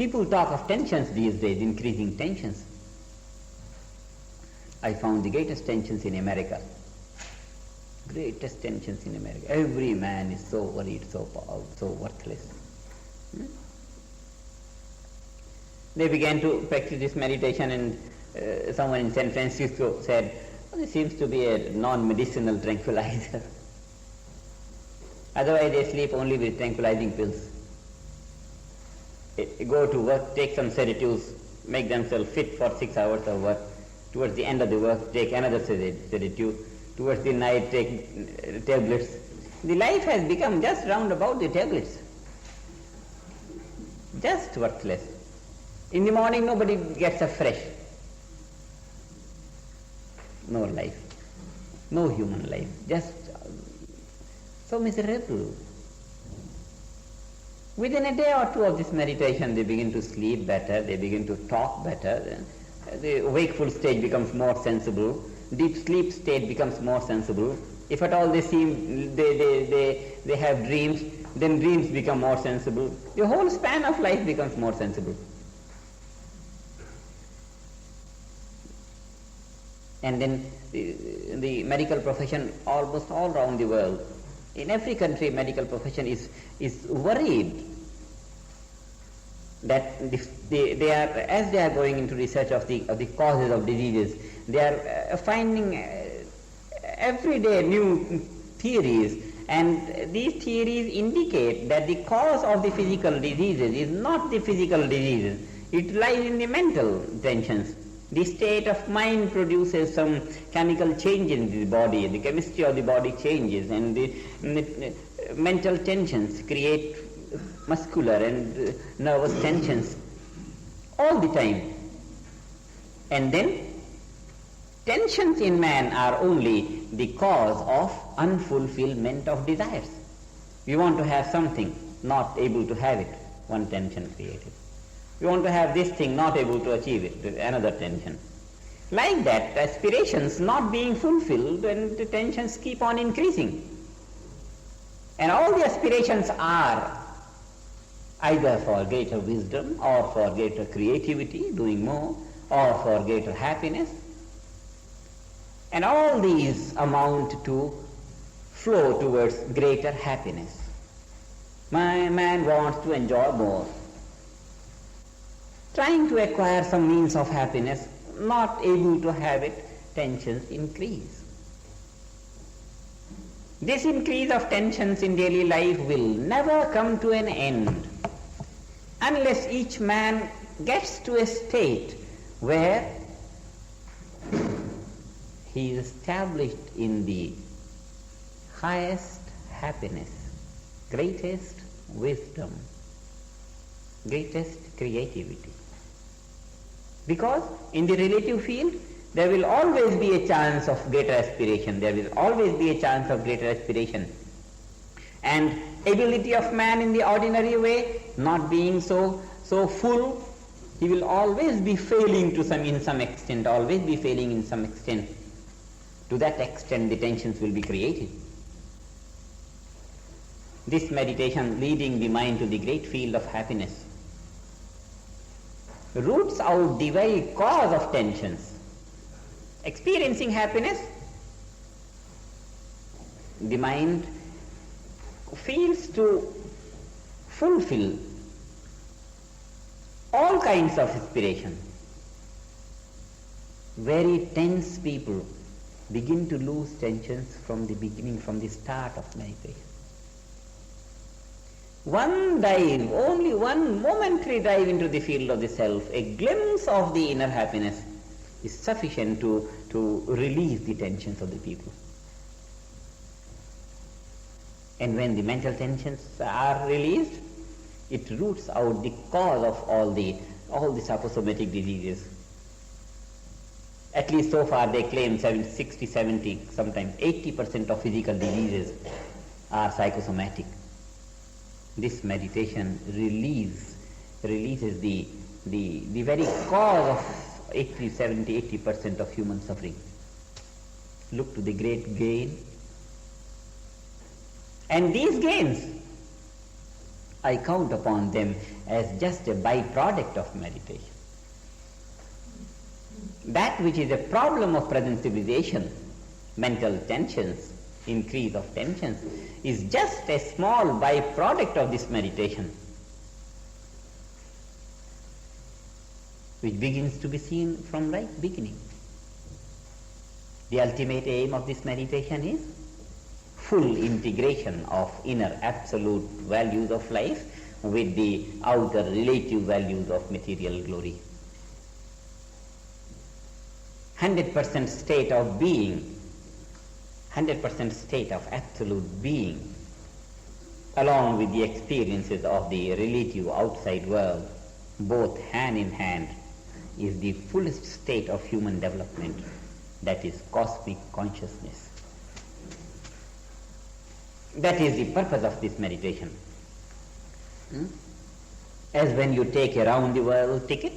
People talk of tensions these days, increasing tensions. I found the greatest tensions in America. Greatest tensions in America. Every man is so worried, so worthless. They began to practice this meditation, and someone in San Francisco said, this seems to be a non-medicinal tranquilizer. Otherwise they sleep only with tranquilizing pills. Go to work, take some sedatives, make themselves fit for 6 hours of work. Towards the end of the work, take another sedative. Towards the night, take tablets. The life has become just round about the tablets. Just worthless. In the morning, nobody gets up fresh. No life. No human life. Just so miserable. Within a day or two of this meditation, they begin to sleep better, they begin to talk better. The wakeful stage becomes more sensible, deep sleep state becomes more sensible. If at all they have dreams, then dreams become more sensible. The whole span of life becomes more sensible. And then the medical profession almost all around the world, in every country, medical profession is worried that they are, as they are going into research of the causes of diseases, they are finding every day new theories, and these theories indicate that the cause of the physical diseases is not the physical diseases, it lies in the mental tensions. The state of mind produces some chemical change in the body, the chemistry of the body changes, and the mental tensions create muscular and nervous tensions all the time. And then tensions in man are only the cause of unfulfillment of desires. We want to have something, not able to have it, one tension created. We want to have this thing, not able to achieve it, another tension. Like that, aspirations not being fulfilled, and the tensions keep on increasing. And all the aspirations are either for greater wisdom, or for greater creativity, doing more, or for greater happiness. And all these amount to flow towards greater happiness. Man wants to enjoy more. Trying to acquire some means of happiness, not able to have it, tensions increase. This increase of tensions in daily life will never come to an end unless each man gets to a state where he is established in the highest happiness, greatest wisdom, greatest creativity. Because in the relative field, there will always be a chance of greater aspiration, there will always be a chance of greater aspiration. And ability of man in the ordinary way, not being so full, he will always be failing in some extent, always be failing in some extent. To that extent, the tensions will be created. This meditation, leading the mind to the great field of happiness, roots out the very cause of tensions. Experiencing happiness, the mind feels to fulfill all kinds of aspiration. Very tense people begin to lose tensions from the beginning, from the start of meditation. One dive, only one momentary dive into the field of the self, a glimpse of the inner happiness is sufficient to release the tensions of the people. And when the mental tensions are released, it roots out the cause of all the psychosomatic diseases. At least so far they claim 60, 70, sometimes 80% of physical diseases are psychosomatic. This meditation releases the very cause of 80, 70, 80% of human suffering. Look to the great gain. And these gains I count upon them as just a byproduct of meditation. That which is a problem of present civilization, mental tensions, increase of tensions, is just a small byproduct of this meditation, which begins to be seen from right beginning. The ultimate aim of this meditation is full integration of inner absolute values of life with the outer relative values of material glory. 100% state of being, 100% state of absolute being, along with the experiences of the relative outside world, both hand in hand, is the fullest state of human development, that is cosmic consciousness. That is the purpose of this meditation. As when you take a round the world ticket,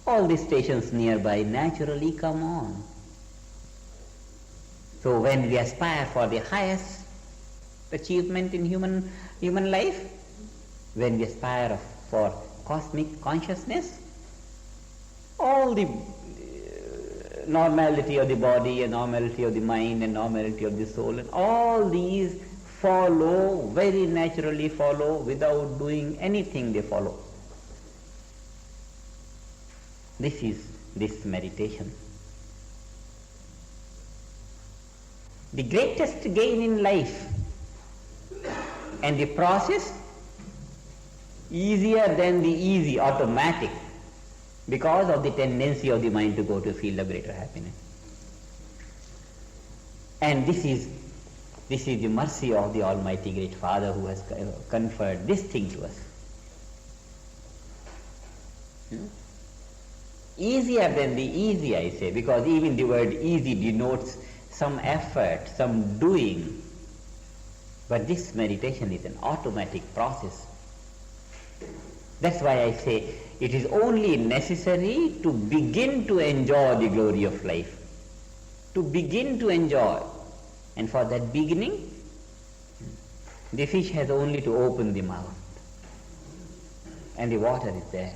all the stations nearby naturally come on. So when we aspire for the highest achievement in human life, when we aspire for cosmic consciousness, all the normality of the body and normality of the mind and normality of the soul, and all these follow, very naturally follow, without doing anything they follow. This is this meditation. The greatest gain in life, and the process easier than the easy, automatic, because of the tendency of the mind to go to a field of greater happiness. And this is the mercy of the Almighty Great Father who has conferred this thing to us. Easier than the easy, I say, because even the word easy denotes some effort, some doing. But this meditation is an automatic process. That's why I say it is only necessary to begin to enjoy the glory of life. To begin to enjoy. And for that beginning, the fish has only to open the mouth. And the water is there.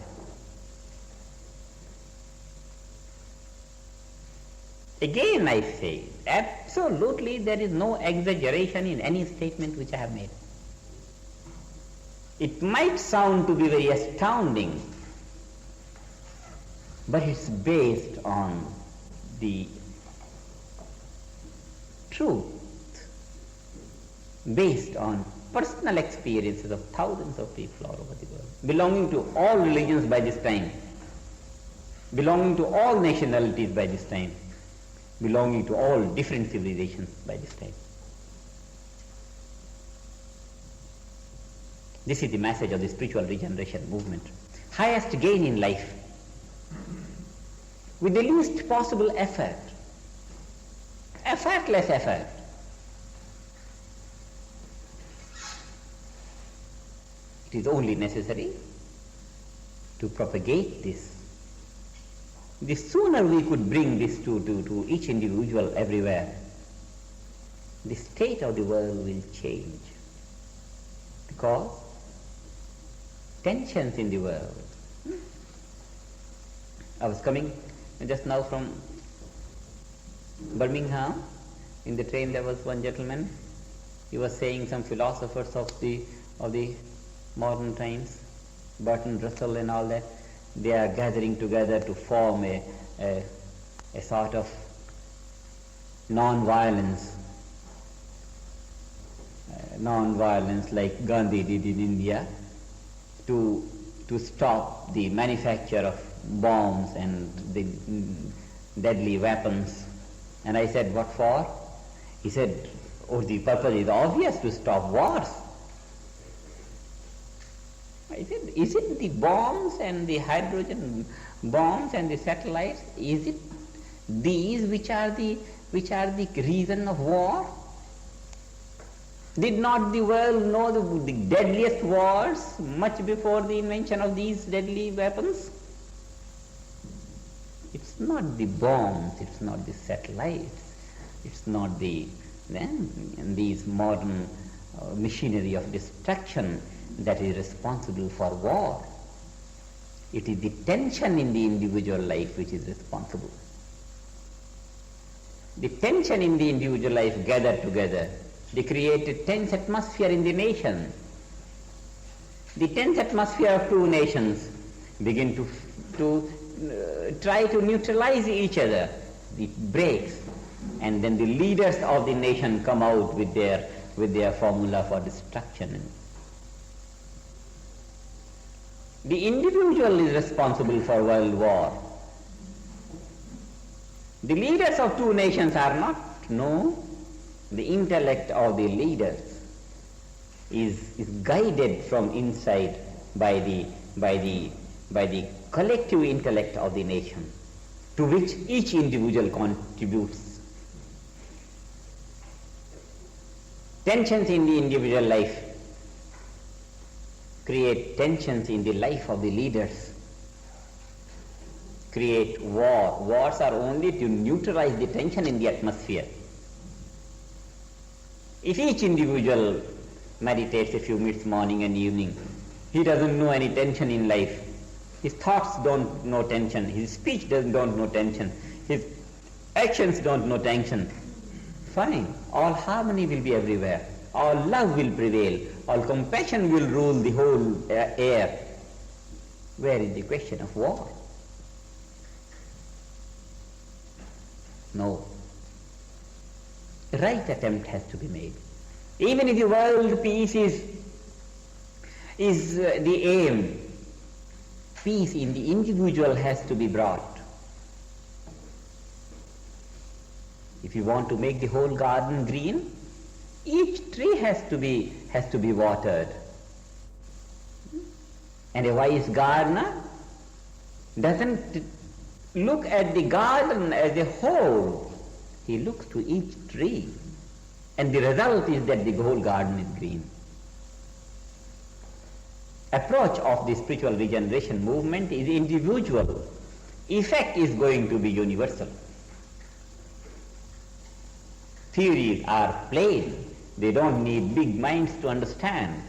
Again I say, absolutely there is no exaggeration in any statement which I have made. It might sound to be very astounding, but it's based on the truth, based on personal experiences of thousands of people all over the world, belonging to all religions by this time, belonging to all nationalities by this time, belonging to all different civilizations by this time. This is the message of the spiritual regeneration movement. Highest gain in life, with the least possible effort, effortless effort. It is only necessary to propagate this. The sooner we could bring this to each individual everywhere, the state of the world will change. Because tensions in the world. I was coming just now from Birmingham. In the train there was one gentleman. He was saying some philosophers of the modern times, Bertrand Russell and all that, they are gathering together to form a sort of non-violence like Gandhi did in India, to stop the manufacture of bombs and the deadly weapons. And I said, what for? He said, oh, the purpose is obvious, to stop wars. I said, is it the bombs and the hydrogen bombs and the satellites, is it these which are the reason of war? Did not the world know the deadliest wars much before the invention of these deadly weapons? It's not the bombs, it's not the satellites, it's not these modern machinery of destruction that is responsible for war. It is the tension in the individual life which is responsible. The tension in the individual life gathered together, they create a tense atmosphere in the nation. The tense atmosphere of two nations begin to try to neutralize each other. It breaks, and then the leaders of the nation come out with their formula for destruction. The individual is responsible for world war. The leaders of two nations are not. No, the intellect of the leaders is guided from inside by the collective intellect of the nation, to which each individual contributes. Tensions in the individual life create tensions in the life of the leaders, create war. Wars are only to neutralize the tension in the atmosphere. If each individual meditates a few minutes morning and evening, he doesn't know any tension in life. His thoughts don't know tension, his speech don't know tension, his actions don't know tension. Fine, all harmony will be everywhere, all love will prevail, all compassion will rule the whole air. Where is the question of war? No. The right attempt has to be made. Even if the world peace is the aim, peace in the individual has to be brought. If you want to make the whole garden green, each tree has to be watered. And a wise gardener doesn't look at the garden as a whole. He looks to each tree, and the result is that the whole garden is green. Approach of the spiritual regeneration movement is individual. Effect is going to be universal. Theories are plain. They don't need big minds to understand.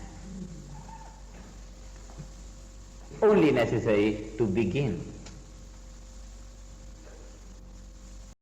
Only necessary to begin.